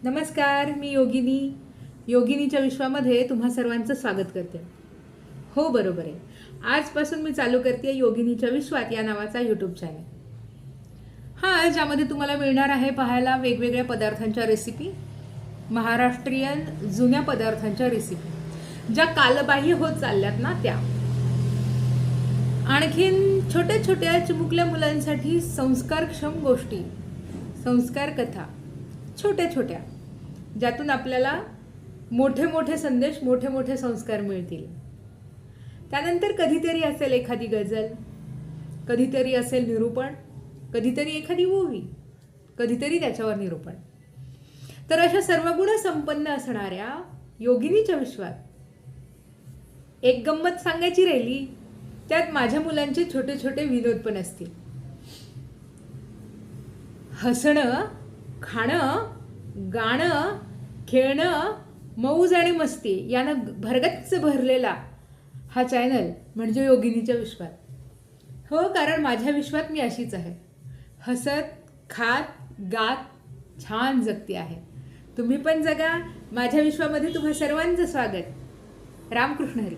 नमस्कार, मी योगिनीच्या विश्वामध्ये तुम्हा सर्वांचं स्वागत करते. हो, बरोबर आहे. आजपासून मी चालू करते योगिनीच्या विश्वात या नावाचा यूट्यूब चॅनल. हा, ज्यामध्ये तुम्हाला मिळणार आहे पाहायला वेगवेगळ्या पदार्थांच्या रेसिपी, महाराष्ट्रीयन जुन्या पदार्थांच्या रेसिपी, ज्या कालबाह्य होत चालल्यात ना त्या. आणखीन छोट्या छोट्या चिमुकल्या मुलांसाठी संस्कारक्षम गोष्टी, संस्कार कथा, छोट्या छोट्या, ज्यातून आपल्याला मोठे मोठे संदेश, मोठे मोठे संस्कार मिळतील. त्यानंतर कधीतरी असेल एखादी गझल, कधीतरी असेल निरूपण, कधीतरी एखादी ओवी, कधीतरी त्याच्यावर निरूपण. तर अशा सर्व गुण संपन्न असणाऱ्या योगिनीच्या विश्वात एक गंमत सांगायची राहिली, त्यात माझ्या मुलांचे छोटे छोटे विनोद पण असतील. हसणं, खाणं, गाणं, खेळणं, मौज आणि मस्ती यानं भरगच्च भरलेला हा चॅनल म्हणजे योगिनीच्या विश्वात. हो, कारण माझ्या विश्वात मी अशीच आहे, हसत खात गात छान जगती आहे. तुम्ही पण जगा. माझ्या विश्वामध्ये तुम्हा सर्वांचं स्वागत. रामकृष्ण हरी.